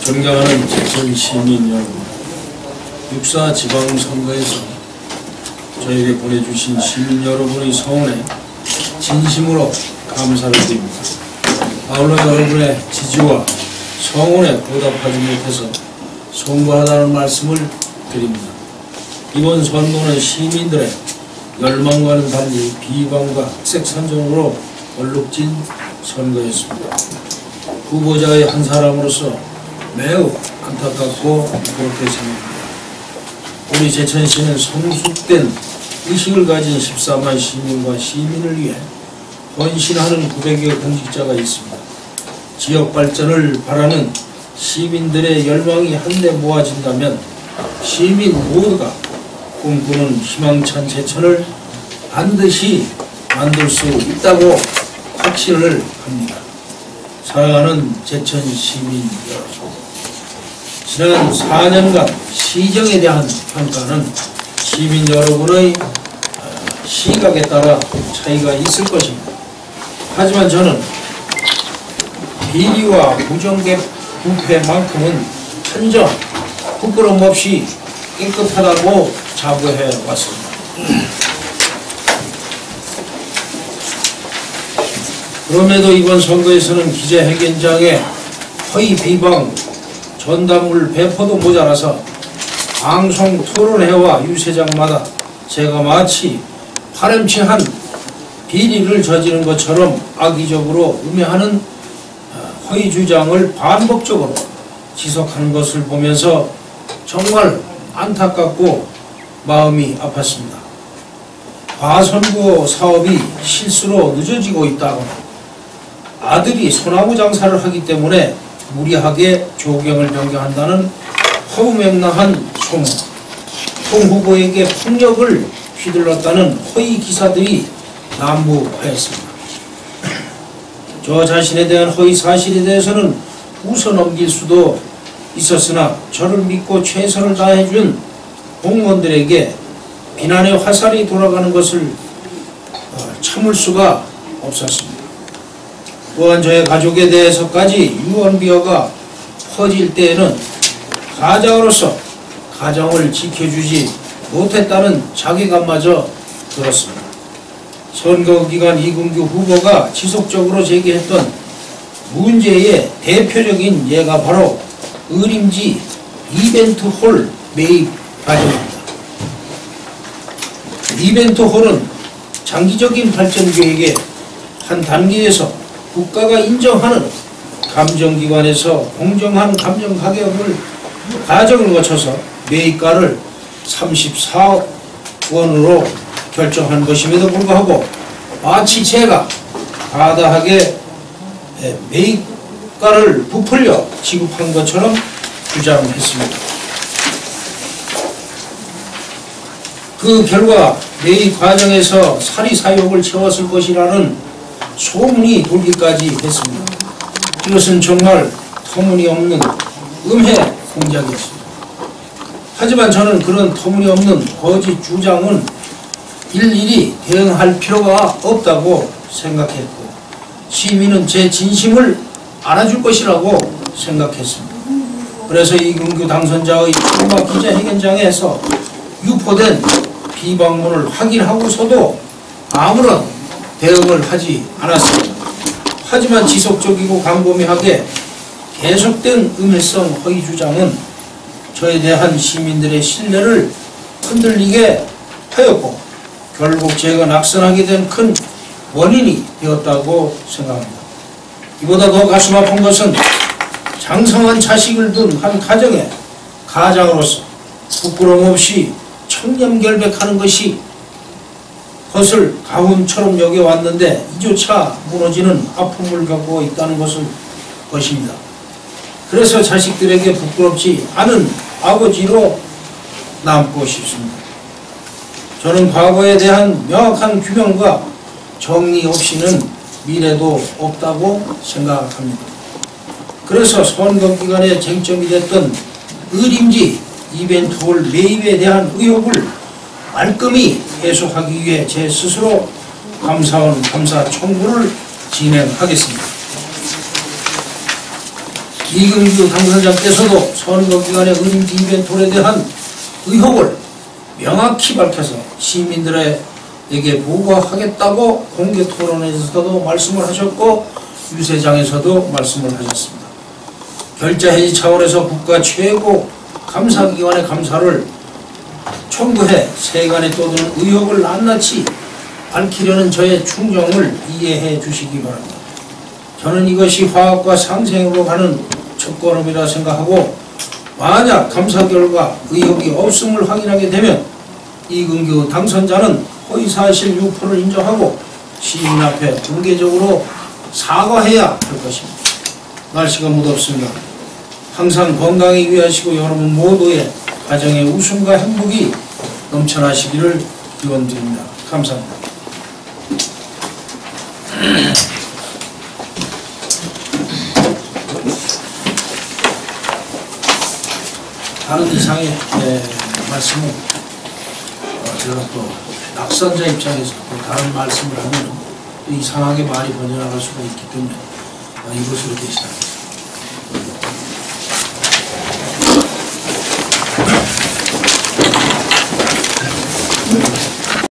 존경하는 제천 시민 여러분, 육사 지방선거에서 저에게 보내주신 시민 여러분의 성원에 진심으로 감사를 드립니다. 아울러 여러분의 지지와 성원에 보답하지 못해서 송구하다는 말씀을 드립니다. 이번 선거는 시민들의 열망과는 달리 비방과 색산정으로 얼룩진 선거였습니다. 후보자의 한 사람으로서 매우 안타깝고 그렇게 생각합니다. 우리 제천시는 성숙된 의식을 가진 14만 시민과 시민을 위해 헌신하는 900여 공직자가 있습니다. 지역 발전을 바라는 시민들의 열망이 한데 모아진다면 시민 모두가 꿈꾸는 희망찬 제천을 반드시 만들 수 있다고 확신을 합니다. 사랑하는 제천 시민 여러분, 지난 4년간 시정에 대한 평가는 시민 여러분의 시각에 따라 차이가 있을 것입니다. 하지만 저는 비리와 부정부패만큼은 한점 부끄럼 없이 깨끗하다고 자부해 왔습니다. 그럼에도 이번 선거에서는 기자회견장에 허위 비방 전단물 배포도 모자라서 방송 토론회와 유세장마다 제가 마치 파렴치한 비리를 저지른 것처럼 악의적으로 음해하는 허위 주장을 반복적으로 지속하는 것을 보면서 정말 안타깝고 마음이 아팠습니다. 과선구 사업이 실수로 늦어지고 있다거나 아들이 소나무 장사를 하기 때문에 무리하게 조경을 변경한다는 허무맹랑한 소문, 송 후보에게 폭력을 휘둘렀다는 허위 기사들이 난무하였습니다. 저 자신에 대한 허위 사실에 대해서는 웃어넘길 수도 있었으나 저를 믿고 최선을 다해준 공무원들에게 비난의 화살이 돌아가는 것을 참을 수가 없었습니다. 또한 저의 가족에 대해서까지 유언비어가 퍼질 때에는 가장으로서 가정을 지켜주지 못했다는 자괴감마저 들었습니다. 선거기간 이근규 후보가 지속적으로 제기했던 문제의 대표적인 예가 바로 의림지 이벤트홀 매입 과정입니다. 이벤트홀은 장기적인 발전 계획의 한 단계에서 국가가 인정하는 감정기관에서 공정한 감정 가격을 과정을 거쳐서 매입가를 34억 원으로 결정한 것임에도 불구하고 마치 제가 가다하게 매입가를 부풀려 지급한 것처럼 주장했습니다. 그 결과 매입 과정에서 사리사욕을 채웠을 것이라는 소문이 돌기까지 했습니다. 이것은 정말 터무니없는 음해 공작이었습니다. 하지만 저는 그런 터무니없는 거짓 주장은 일일이 대응할 필요가 없다고 생각했고 시민은 제 진심을 알아줄 것이라고 생각했습니다. 그래서 이근규 당선자의 출마 기자회견장에서 유포된 비방문을 확인하고서도 아무런 대응을 하지 않았습니다. 하지만 지속적이고 광범위하게 계속된 음해성 허위 주장은 저에 대한 시민들의 신뢰를 흔들리게 하였고 결국 제가 낙선하게 된 큰 원인이 되었다고 생각합니다. 이보다 더 가슴 아픈 것은 장성한 자식을 둔 한 가정의 가장으로서 부끄럼 없이 청렴결백하는 것을 가훈처럼 여겨왔는데 이조차 무너지는 아픔을 겪고 있다는 것입니다. 그래서 자식들에게 부끄럽지 않은 아버지로 남고 싶습니다. 저는 과거에 대한 명확한 규명과 정리 없이는 미래도 없다고 생각합니다. 그래서 선거 기간에 쟁점이 됐던 의림지 이벤트홀 매입에 대한 의혹을 말끔히 해소하기 위해 제 스스로 감사원 감사 청구를 진행하겠습니다. 이근규 당선자께서도 선거기간의 의미 이벤트에 대한 의혹을 명확히 밝혀서 시민들에게 보고하겠다고 공개 토론에서도 말씀을 하셨고 유세장에서도 말씀을 하셨습니다. 결자 해지 차원에서 국가 최고 감사기관의 감사를 청구해 세간에 떠도는 의혹을 낱낱이 밝히려는 저의 충정을 이해해 주시기 바랍니다. 저는 이것이 화합과 상생으로 가는 첫걸음이라 생각하고 만약 감사 결과 의혹이 없음을 확인하게 되면 이근규 당선자는 허위사실 유포를 인정하고 시민 앞에 공개적으로 사과해야 할 것입니다. 날씨가 무덥습니다. 항상 건강히 유의하시고 여러분 모두의 가정의 웃음과 행복이 넘쳐나시기를 기원드립니다. 감사합니다. 다른 이상의 말씀은 제가 또 낙선자 입장에서 또 다른 말씀을 하면 이상하게 말이 번져나갈 수가 있기 때문에 이것으로 대신합니다.